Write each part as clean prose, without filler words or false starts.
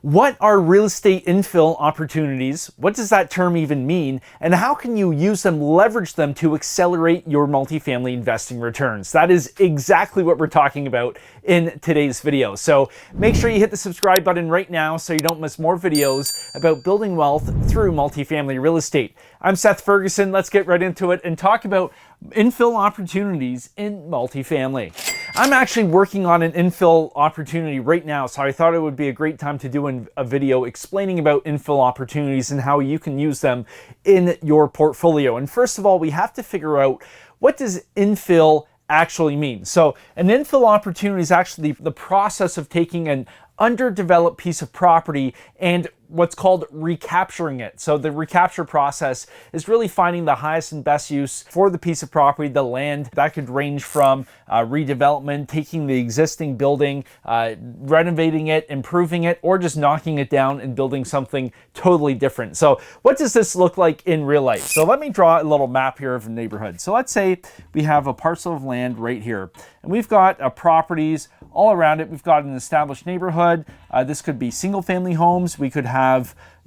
What are real estate infill opportunities? What does that term even mean? And how can you use them, leverage them to accelerate your multifamily investing returns? That is exactly what we're talking about in today's video. So make sure you hit the subscribe button right now so you don't miss more videos about building wealth through multifamily real estate. I'm Seth Ferguson. Let's get right into it and talk about infill opportunities in multifamily. I'm actually working on an infill opportunity right now, so I thought it would be a great time to do a video explaining about infill opportunities and how you can use them in your portfolio. And first of all, we have to figure out, what does infill actually mean? So an infill opportunity is actually the process of taking an underdeveloped piece of property and what's called recapturing it. So the recapture process is really finding the highest and best use for the piece of property, the land. That could range from redevelopment, taking the existing building, renovating it, improving it, or just knocking it down and building something totally different. So what does this look like in real life? So let me draw a little map here of a neighborhood. So let's say we have a parcel of land right here, and we've got properties all around it. We've got an established neighborhood. This could be single family homes. We could have,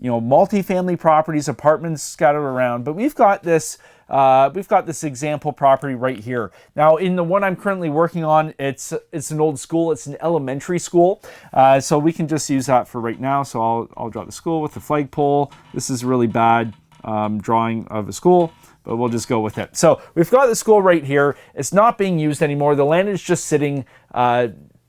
multifamily properties, apartments scattered around, but we've got this example property right here. Now, in the one I'm currently working on, it's an old school. It's an elementary school, so we can just use that for right now. So I'll draw the school with the flagpole. This is a really bad drawing of a school, but we'll just go with it. So we've got the school right here. It's not being used anymore. The land is just sitting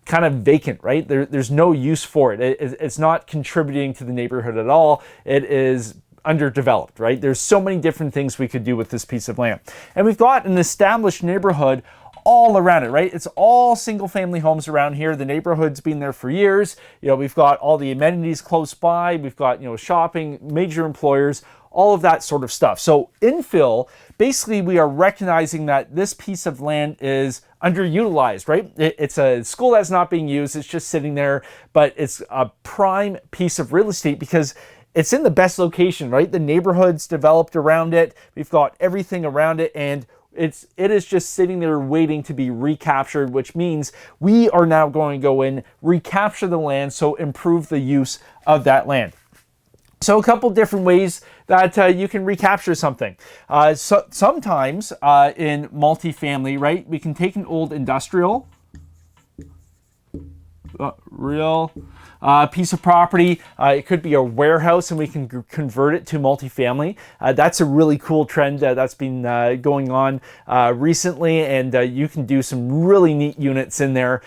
kind of vacant, right? There's no use for it. It's not contributing to the neighborhood at all. It is underdeveloped, right? There's so many different things we could do with this piece of land. And we've got an established neighborhood all around it, right? It's all single family homes around here. The neighborhood's been there for years. We've got all the amenities close by. We've got, shopping, major employers, all of that sort of stuff. So infill, basically we are recognizing that this piece of land is underutilized, right? It's a school that's not being used. It's just sitting there, but it's a prime piece of real estate because it's in the best location, right? The neighborhood's developed around it. We've got everything around it, and it is just sitting there waiting to be recaptured, which means we are now going to go in, recapture the land, so improve the use of that land. So a couple different ways that you can recapture something. So sometimes in multifamily, right, we can take an old industrial, real piece of property. It could be a warehouse, and we can convert it to multifamily. That's a really cool trend that's been going on recently, and you can do some really neat units in there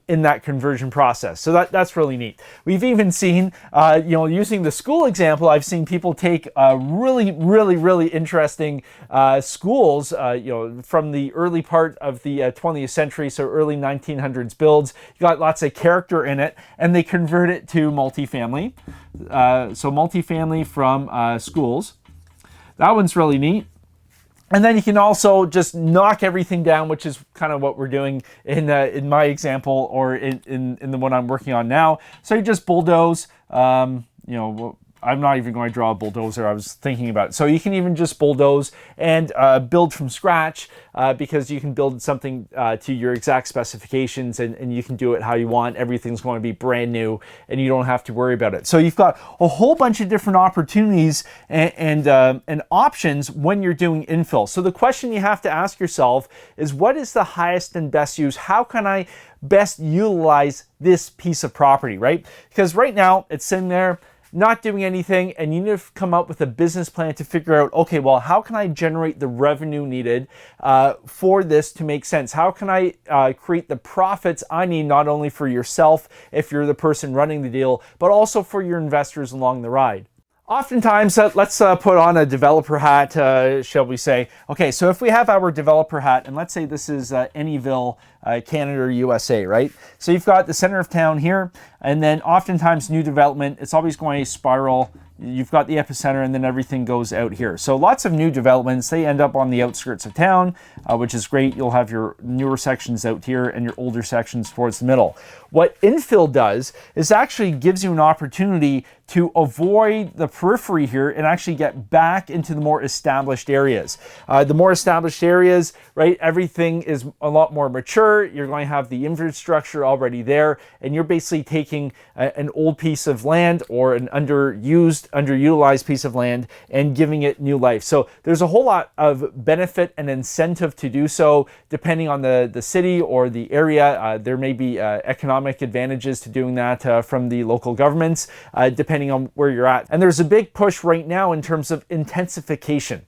in that conversion process. So that's really neat. We've even seen, using the school example, I've seen people take really interesting schools, from the early part of the 20th century, so early 1900s builds. You got lots of character in it, and they convert it to multifamily. So multifamily from schools. That one's really neat. And then you can also just knock everything down, which is kind of what we're doing in my example, or in the one I'm working on now. So you just bulldoze, I'm not even going to draw a bulldozer. I was thinking about it. So you can even just bulldoze and build from scratch because you can build something to your exact specifications, and you can do it how you want. Everything's going to be brand new, and you don't have to worry about it. So you've got a whole bunch of different opportunities and options when you're doing infill. So the question you have to ask yourself is, what is the highest and best use? How can I best utilize this piece of property, right? Because right now it's sitting there, not doing anything, and you need to come up with a business plan to figure out, okay, well, how can I generate the revenue needed for this to make sense? How can I create the profits I need, not only for yourself if you're the person running the deal, but also for your investors along the ride? Oftentimes, let's put on a developer hat, shall we say. Okay, so if we have our developer hat, and let's say this is Infill, Canada or USA, right? So you've got the center of town here, and then oftentimes new development, it's always going to spiral. You've got the epicenter, and then everything goes out here. So lots of new developments, they end up on the outskirts of town, which is great. You'll have your newer sections out here and your older sections towards the middle. What infill does is actually gives you an opportunity to avoid the periphery here and actually get back into the more established areas. The more established areas, right, everything is a lot more mature. You're going to have the infrastructure already there, and you're basically taking an old piece of land or an underutilized piece of land and giving it new life. So there's a whole lot of benefit and incentive to do so depending on the city or the area. There may be economic advantages to doing that from the local governments, depending on where you're at. And there's a big push right now in terms of intensification.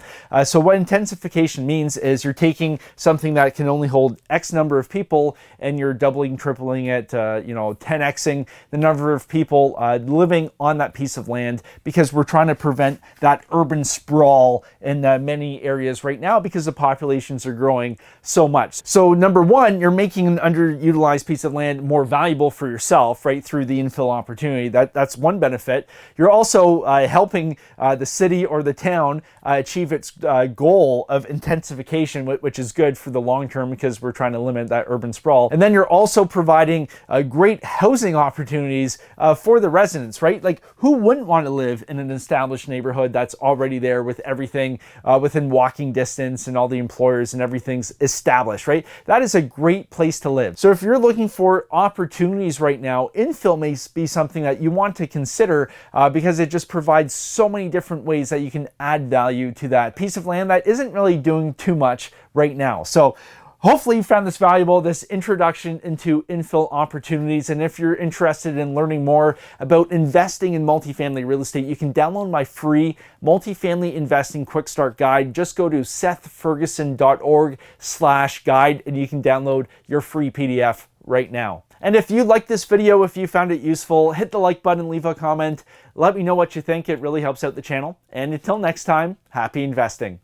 So what intensification means is you're taking something that can only hold X number of people and you're doubling, tripling it, 10xing the number of people living on that piece of land, because we're trying to prevent that urban sprawl in many areas right now because the populations are growing so much. So number one, you're making an underutilized piece of land more valuable for yourself, right, through the infill opportunity. That's one benefit. You're also helping the city or the town achieve its goal of intensification, which is good for the long term because we're trying to limit that urban sprawl. And then you're also providing great housing opportunities for the residents, right? Like, who wouldn't want to live in an established neighborhood that's already there with everything within walking distance and all the employers and everything's established, right? That is a great place to live. So if you're looking for opportunities right now, infill may be something that you want to consider because it just provides so many different ways that you can add value to that piece of land that isn't really doing too much right now. So hopefully you found this valuable, this introduction into infill opportunities. And if you're interested in learning more about investing in multifamily real estate, you can download my free multifamily investing quick start guide. Just go to sethferguson.org/guide and you can download your free PDF right now. And if you liked this video, if you found it useful, hit the like button, leave a comment. Let me know what you think. It really helps out the channel. And until next time, happy investing.